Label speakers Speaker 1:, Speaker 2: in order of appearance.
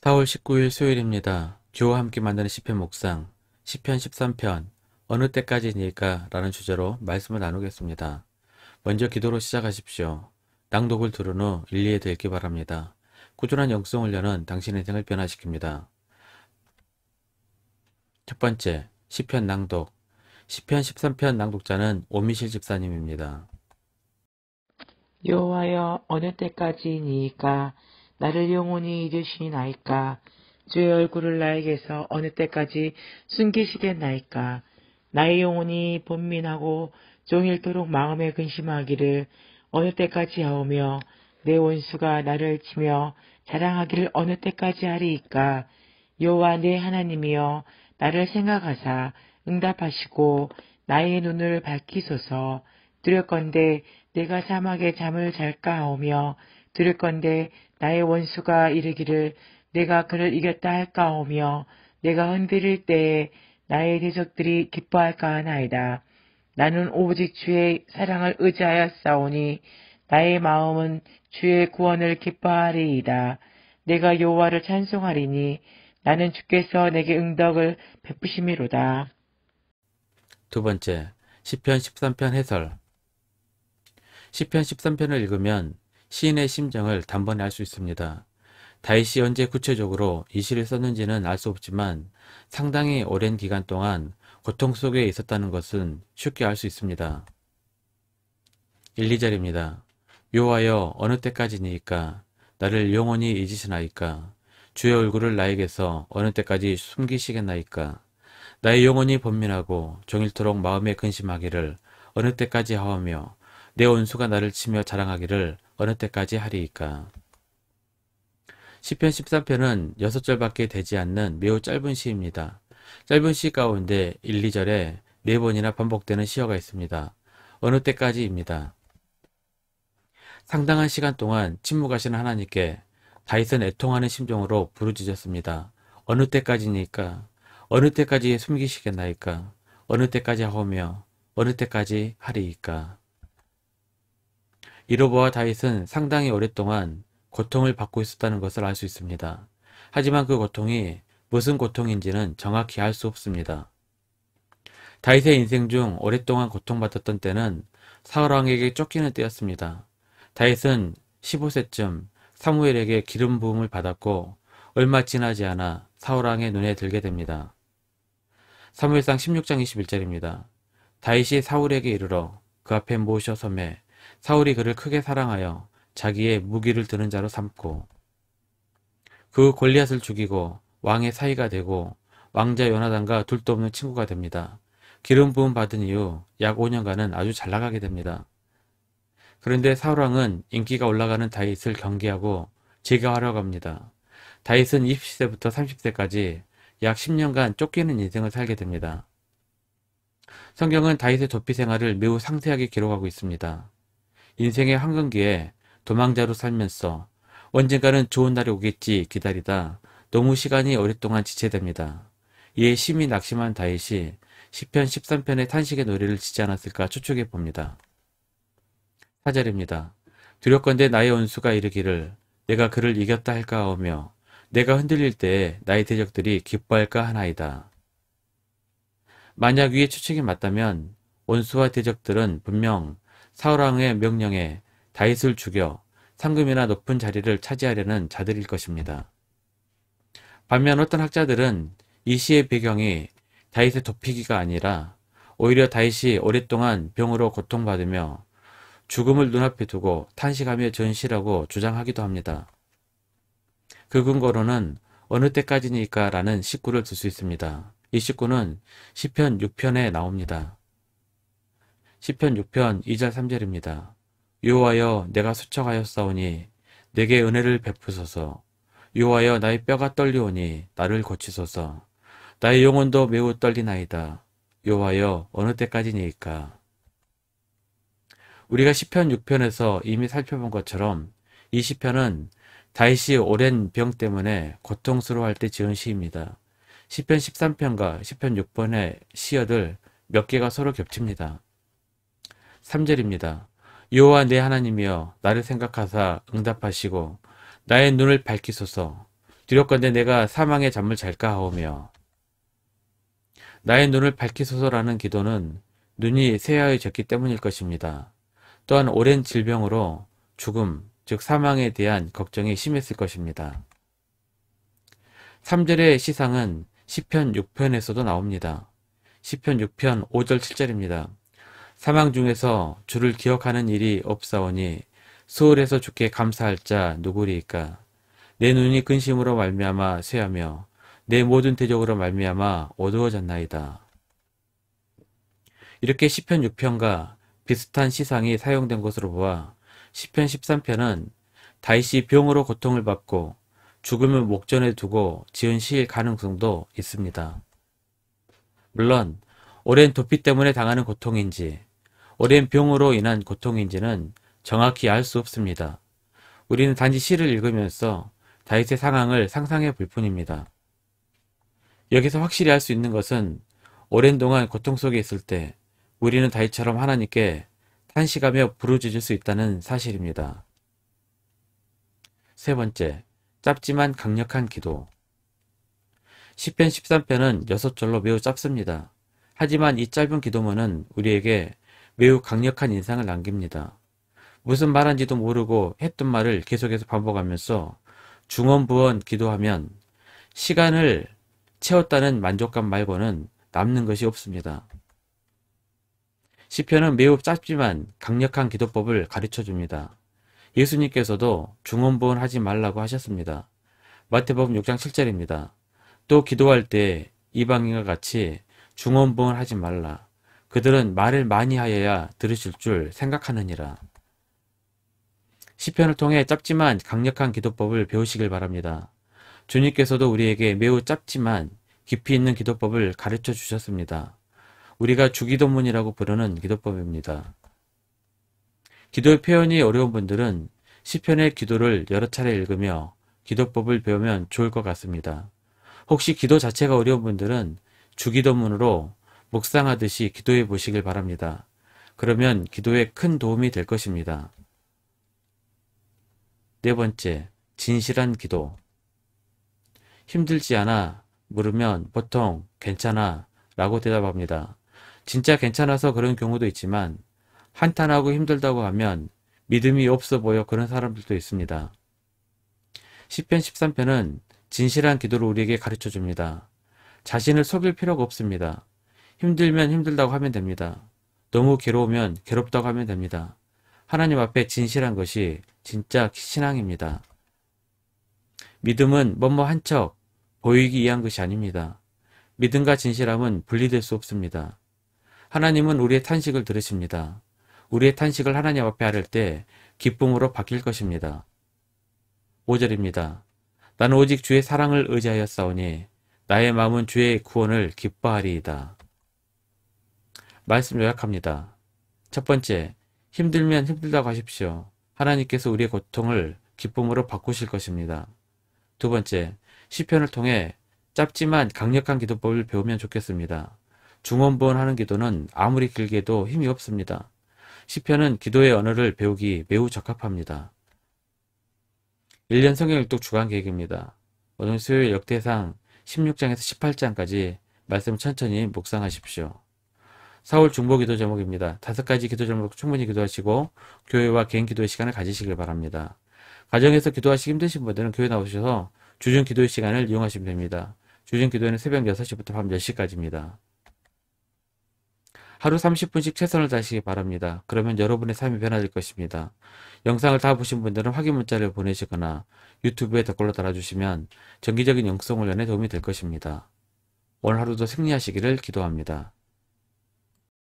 Speaker 1: 4월 19일 수요일입니다. 교와 함께 만드는 시편 묵상, 시편 13편, 어느 때까지니까 라는 주제로 말씀을 나누겠습니다. 먼저 기도로 시작하십시오. 낭독을 들은 후 일리에 읽기 바랍니다. 꾸준한 영성 훈련은 당신의 인생을 변화시킵니다. 첫 번째, 시편 낭독. 시편 13편 낭독자는 오미실 집사님입니다.
Speaker 2: 여호와여, 어느 때까지니이까 나를 영원히 잊으시나이까? 주의 얼굴을 나에게서 어느 때까지 숨기시겠나이까? 나의 영혼이 번민하고 종일토록 마음에 근심하기를 어느 때까지 하오며, 내 원수가 나를 치며 자랑하기를 어느 때까지 하리이까? 여호와 내 하나님이여, 나를 생각하사 응답하시고 나의 눈을 밝히소서. 두렵건대 내가 사막에 잠을 잘까 하오며, 두렵건대 나의 원수가 이르기를 내가 그를 이겼다 할까 하오며, 내가 흔들릴 때에 나의 대적들이 기뻐할까 하나이다. 나는 오직 주의 사랑을 의지하였사오니 나의 마음은 주의 구원을 기뻐하리이다. 내가 여호와를 찬송하리니 나는 주께서 내게 응덕을 베푸심이로다.
Speaker 1: 두 번째, 시편 13편 해설. 시편 13편을 읽으면 시인의 심정을 단번에 알 수 있습니다. 다윗이 언제 구체적으로 이 시를 썼는지는 알 수 없지만 상당히 오랜 기간 동안 고통 속에 있었다는 것은 쉽게 알 수 있습니다. 1, 2절입니다. 여호와여, 어느 때까지니이까? 나를 영원히 잊으시나이까? 주의 얼굴을 나에게서 어느 때까지 숨기시겠나이까? 나의 영혼이 번민하고 종일토록 마음에 근심하기를 어느 때까지 하오며, 내 원수가 나를 치며 자랑하기를 어느 때까지 하리이까? 시편 13편은 6절밖에 되지 않는 매우 짧은 시입니다. 짧은 시 가운데 1, 2절에 4번이나 반복되는 시어가 있습니다. 어느 때까지입니다. 상당한 시간 동안 침묵하시는 하나님께 다윗은 애통하는 심정으로 부르짖었습니다. 어느 때까지니까? 어느 때까지 숨기시겠나이까? 어느 때까지 하오며 어느 때까지 하리이까? 이로 보아 다윗은 상당히 오랫동안 고통을 받고 있었다는 것을 알 수 있습니다. 하지만 그 고통이 무슨 고통인지는 정확히 알 수 없습니다. 다윗의 인생 중 오랫동안 고통받았던 때는 사울왕에게 쫓기는 때였습니다. 다윗은 15세쯤 사무엘에게 기름 부음을 받았고 얼마 지나지 않아 사울왕의 눈에 들게 됩니다. 사무엘상 16장 21절입니다. 다윗이 사울에게 이르러 그 앞에 모셔 서매 사울이 그를 크게 사랑하여 자기의 무기를 드는 자로 삼고 그 골리앗을 죽이고 왕의 사이가 되고 왕자 요나단과 둘도 없는 친구가 됩니다. 기름 부음 받은 이후 약 5년간은 아주 잘 나가게 됩니다. 그런데 사울왕은 인기가 올라가는 다윗을 경계하고 제거하려고 합니다. 다윗은 20세부터 30세까지 약 10년간 쫓기는 인생을 살게 됩니다. 성경은 다윗의 도피 생활을 매우 상세하게 기록하고 있습니다. 인생의 황금기에 도망자로 살면서 언젠가는 좋은 날이 오겠지 기다리다 너무 시간이 오랫동안 지체됩니다. 이에 심히 낙심한 다윗이 시편 13편의 탄식의 노래를 지지 않았을까 추측해 봅니다. 4절입니다. 두렵건대 나의 원수가 이르기를 내가 그를 이겼다 할까 하오며 내가 흔들릴 때에 나의 대적들이 기뻐할까 하나이다. 만약 위의 추측이 맞다면 원수와 대적들은 분명 사울왕의 명령에 다윗을 죽여 상금이나 높은 자리를 차지하려는 자들일 것입니다. 반면 어떤 학자들은 이 시의 배경이 다윗의 도피기가 아니라 오히려 다윗이 오랫동안 병으로 고통받으며 죽음을 눈앞에 두고 탄식하며 전시라고 주장하기도 합니다. 그 근거로는 어느 때까지니까 라는 식구를 들 수 있습니다. 이 식구는 시편 6편에 나옵니다. 시편 6편 2절 3절입니다. 여호와여, 내가 수척하였사오니 내게 은혜를 베푸소서. 여호와여, 나의 뼈가 떨리오니 나를 고치소서. 나의 영혼도 매우 떨리나이다. 여호와여, 어느 때까지니까? 우리가 시편 6편에서 이미 살펴본 것처럼 이 시편은 다윗이 오랜 병 때문에 고통스러워할 때 지은 시입니다. 시편 13편과 시편 6편의 시어들 몇 개가 서로 겹칩니다. 3절입니다. 여호와 내 하나님이여, 나를 생각하사 응답하시고 나의 눈을 밝히소서. 두렵건대 내가 사망의 잠을 잘까 하오며 나의 눈을 밝히소서라는 기도는 눈이 새하얘졌기 때문일 것입니다. 또한 오랜 질병으로 죽음, 즉 사망에 대한 걱정이 심했을 것입니다. 3절의 시상은 시편 6편에서도 나옵니다. 시편 6편 5절 7절입니다. 사망 중에서 주를 기억하는 일이 없사오니 수월에서 주께 감사할 자 누구리이까. 내 눈이 근심으로 말미암아 쇠하며 내 모든 대적으로 말미암아 어두워졌나이다. 이렇게 시편 6편과 비슷한 시상이 사용된 것으로 보아 시편 13편은 다윗이 병으로 고통을 받고 죽음을 목전에 두고 지은 시일 가능성도 있습니다. 물론 오랜 도피 때문에 당하는 고통인지 오랜 병으로 인한 고통인지는 정확히 알 수 없습니다. 우리는 단지 시를 읽으면서 다윗의 상황을 상상해 볼 뿐입니다. 여기서 확실히 알 수 있는 것은 오랜 동안 고통 속에 있을 때 우리는 다윗처럼 하나님께 탄식하며 부르짖을 수 있다는 사실입니다. 세 번째, 짧지만 강력한 기도. 시편 13편은 6절로 매우 짧습니다. 하지만 이 짧은 기도문은 우리에게 매우 강력한 인상을 남깁니다. 무슨 말한지도 모르고 했던 말을 계속해서 반복하면서 중언부언 기도하면 시간을 채웠다는 만족감 말고는 남는 것이 없습니다. 시편은 매우 짧지만 강력한 기도법을 가르쳐 줍니다. 예수님께서도 중언부언 하지 말라고 하셨습니다. 마태복음 6장 7절입니다. 또 기도할 때 이방인과 같이 중언부언 하지 말라. 그들은 말을 많이 하여야 들으실 줄 생각하느니라. 시편을 통해 짧지만 강력한 기도법을 배우시길 바랍니다. 주님께서도 우리에게 매우 짧지만 깊이 있는 기도법을 가르쳐 주셨습니다. 우리가 주기도문이라고 부르는 기도법입니다. 기도의 표현이 어려운 분들은 시편의 기도를 여러 차례 읽으며 기도법을 배우면 좋을 것 같습니다. 혹시 기도 자체가 어려운 분들은 주기도문으로 묵상하듯이 기도해 보시길 바랍니다. 그러면 기도에 큰 도움이 될 것입니다. 네 번째, 진실한 기도. 힘들지 않아 물으면 보통 괜찮아 라고 대답합니다. 진짜 괜찮아서 그런 경우도 있지만 한탄하고 힘들다고 하면 믿음이 없어 보여 그런 사람들도 있습니다. 시편 13편은 진실한 기도를 우리에게 가르쳐 줍니다. 자신을 속일 필요가 없습니다. 힘들면 힘들다고 하면 됩니다. 너무 괴로우면 괴롭다고 하면 됩니다. 하나님 앞에 진실한 것이 진짜 신앙입니다. 믿음은 뭐뭐 한 척 보이기 위한 것이 아닙니다. 믿음과 진실함은 분리될 수 없습니다. 하나님은 우리의 탄식을 들으십니다. 우리의 탄식을 하나님 앞에 아뢰 때 기쁨으로 바뀔 것입니다. 5절입니다. 나는 오직 주의 사랑을 의지하여 싸우니 나의 마음은 주의 구원을 기뻐하리이다. 말씀 요약합니다. 첫 번째, 힘들면 힘들다고 하십시오. 하나님께서 우리의 고통을 기쁨으로 바꾸실 것입니다. 두 번째, 시편을 통해 짧지만 강력한 기도법을 배우면 좋겠습니다. 중언부언하는 기도는 아무리 길게도 힘이 없습니다. 시편은 기도의 언어를 배우기 매우 적합합니다. 1년 성경 읽독 주간 계획입니다. 오늘 수요일 역대상 16장에서 18장까지 말씀 천천히 묵상하십시오. 4월 중보 기도 제목입니다. 5가지 기도 제목 충분히 기도하시고 교회와 개인 기도의 시간을 가지시길 바랍니다. 가정에서 기도하시기 힘드신 분들은 교회 나오셔서 주중 기도의 시간을 이용하시면 됩니다. 주중 기도회는 새벽 6시부터 밤 10시까지입니다. 하루 30분씩 최선을 다하시기 바랍니다. 그러면 여러분의 삶이 변화될 것입니다. 영상을 다 보신 분들은 확인 문자를 보내시거나 유튜브에 댓글로 달아주시면 정기적인 영성 훈련에 도움이 될 것입니다. 오늘 하루도 승리하시기를 기도합니다.